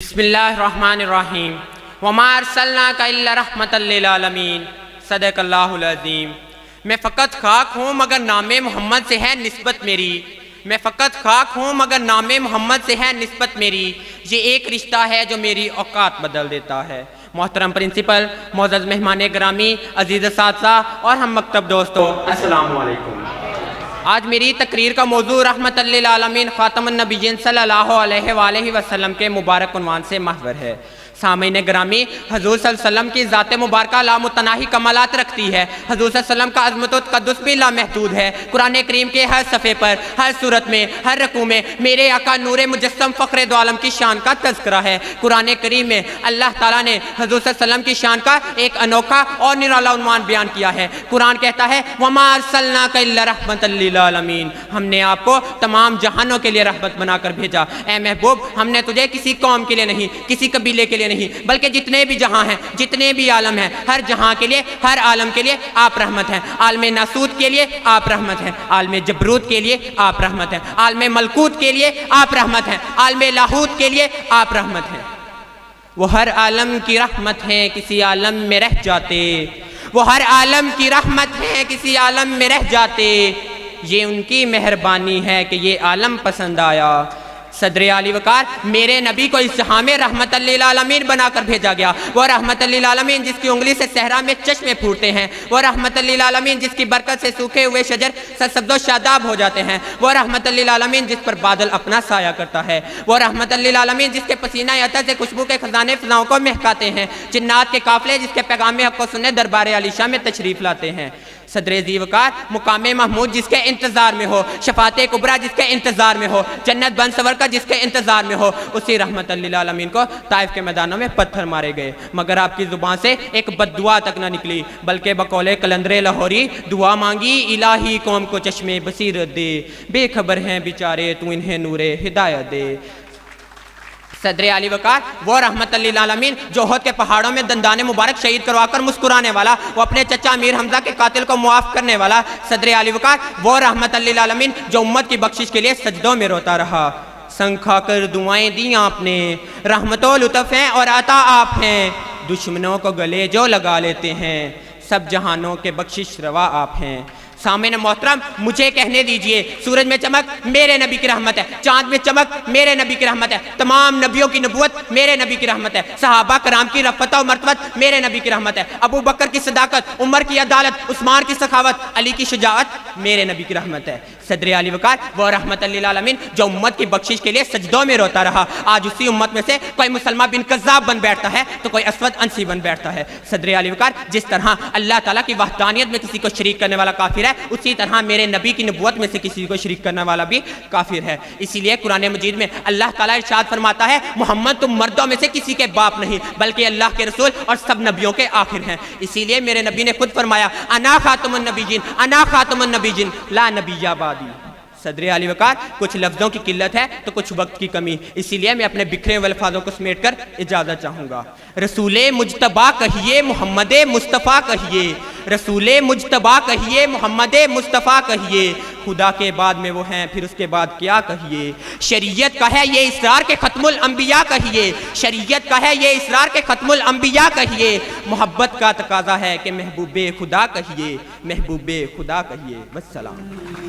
بسم اللہ الرحمن الرحیم وما ارسلناک الا رحمۃ للعالمین صدق اللہ العظیم۔ میں فقط خاک ہوں مگر نام محمد سے ہے نسبت میری، میں فقط خاک ہوں مگر نام محمد سے ہے نسبت میری، یہ ایک رشتہ ہے جو میری اوقات بدل دیتا ہے۔ محترم پرنسپل، معزز مہمان گرامی، عزیز اساتذہ اور ہم مکتب دوستو، السلام علیکم۔ آج میری تقریر کا موضوع رحمت للعالمین خاتم النبیین صلی اللہ علیہ وآلہ وسلم کے مبارک عنوان سے محور ہے۔ سامعین گرامی، حضور صلی اللہ علیہ وسلم کی ذات مبارکہ لامتناہی کمالات رکھتی ہے۔ حضور صلی اللہ علیہ وسلم کا عظمت و تقدس بھی لامحدود ہے۔ قرآن کریم کے ہر صفحے پر، ہر صورت میں، ہر رکوع میں میرے آقا نور مجسم فخر دو عالم کی شان کا تذکرہ ہے۔ قرآن کریم میں اللہ تعالیٰ نے حضور صلی اللہ علیہ وسلم کی شان کا ایک انوکھا اور نرالا عنوان بیان کیا ہے۔ قرآن کہتا ہے وَمَا أَرْسَلْنَاكَ إِلَّا رَحْمَةً لِّلْعَالَمِينَ، ہم نے آپ کو تمام جہانوں کے لیے رحمت بنا کر بھیجا۔ اے محبوب، ہم نے تجھے کسی قوم کے لیے نہیں، کسی قبیلے کے لیے نہیں، بلکہ جتنے بھی جہاں ہیں، جتنے بھی عالم ہیں، ہر جہاں کے لیے، ہر عالم کے لیے آپ رحمت ہیں۔ عالم ناسوت کے لیے آپ رحمت ہیں، عالم جبروت کے لیے آپ رحمت ہیں، عالم ملکوت کے لیے آپ رحمت ہیں، عالم لاہوت کے لیے آپ رحمت ہیں۔ وہ ہر عالم کی رحمت ہیں، کسی عالم میں رہ جاتے، وہ ہر عالم کی رحمت ہیں، کسی عالم میں رہ جاتے، یہ ان کی مہربانی ہے کہ یہ عالم پسند آیا۔ صدر علی وقار، میرے نبی کو اس جہاں میں رحمت للعالمین بنا کر بھیجا گیا۔ وہ رحمت للعالمین جس کی انگلی سے صحرا میں چشمے پھوٹتے ہیں، وہ رحمت للعالمین جس کی برکت سے سوکھے ہوئے شجر سرسبز و شاداب ہو جاتے ہیں، وہ رحمت للعالمین جس پر بادل اپنا سایہ کرتا ہے، وہ رحمت للعالمین جس کے پسینہ عطر سے خوشبو کے خزانے فضاؤں کو مہکاتے ہیں، جنات کے قافلے جس کے پیغام حق کو سننے دربار علی شاہ میں تشریف لاتے ہیں۔ صدر ذی وقار، مقام محمود جس کے انتظار میں ہو، شفاعت کبریٰ جس کے انتظار میں ہو، جنت بن سور کا جس کے انتظار میں ہو، اسی رحمت للعالمین کو طائف کے میدانوں میں پتھر مارے گئے، مگر آپ کی زبان سے ایک بد دعا تک نہ نکلی، بلکہ بقول قلندر لاہوری دعا مانگی الہی قوم کو چشمے بصیرت دے، بے خبر ہیں بیچارے تو انہیں نور ہدایت دے۔ صدر علی وقار، وہ رحمت للعالمین جو احد کے پہاڑوں میں دندان مبارک شہید کروا کر مسکرانے والا، وہ اپنے چچا امیر حمزہ کے قاتل کو معاف کرنے والا۔ صدر علی وقار، وہ رحمت للعالمین جو امت کی بخشش کے لیے سجدوں میں روتا رہا۔ سنگ کھا کر دعائیں دی آپ نے، رحمت و لطف ہیں اور عطا آپ ہیں، دشمنوں کو گلے جو لگا لیتے ہیں، سب جہانوں کے بخشش روا آپ ہیں۔ سامعین محترم، مجھے کہنے دیجئے، سورج میں چمک میرے نبی کی رحمت ہے، چاند میں چمک میرے نبی کی رحمت ہے، تمام نبیوں کی نبوت میرے نبی کی رحمت ہے، صحابہ کرام کی رفعت و مرتبت میرے نبی کی رحمت ہے، ابو بکر کی صداقت، عمر کی عدالت، عثمان کی سخاوت، علی کی شجاعت میرے نبی کی رحمت ہے۔ صدر علی وقار، وہ رحمت للعالمین جو امت کی بخشش کے لیے سجدوں میں روتا رہا، آج اسی امت میں سے کوئی مسلمہ بن کذاب بن بیٹھتا ہے تو کوئی اسود انسی بن بیٹھتا ہے۔ صدر علی وقار، جس طرح اللہ تعالیٰ کی وحدانیت میں کسی کو شریک کرنے والا کافر ہے، اسی طرح میرے نبی کی نبوت میں سے کسی کو شریک کرنے والا بھی کافر ہے۔ اسی لیے قرآن مجید میں اللہ تعالیٰ ارشاد فرماتا ہے محمد تم مردوں میں سے کسی کے باپ نہیں بلکہ اللہ کے رسول اور سب نبیوں کے آخر ہیں۔ اسی لیے میرے نبی نے خود فرمایا انا خاتم النبیین، انا خاتم النبیین لا نبی بعدی۔ صدر علی وقار، کچھ لفظوں کی قلت ہے تو کچھ وقت کی کمی، اسی لیے میں اپنے بکھرے ہوئے الفاظوں کو سمیٹ کر اجازت چاہوں گا۔ رسول مجتبیٰ کہیے، محمد مصطفیٰ کہیے، رسول مجتبیٰ کہیے، محمد مصطفیٰ کہیے، خدا کے بعد میں وہ ہیں پھر اس کے بعد کیا کہیے، شریعت کا ہے یہ اسرار کے ختم الانبیاء کہیے، شریعت کا ہے یہ اسرار کے ختم الانبیاء کہیے، محبت کا تقاضا ہے کہ محبوب خدا کہیے، محبوب خدا کہیے۔ والسلام۔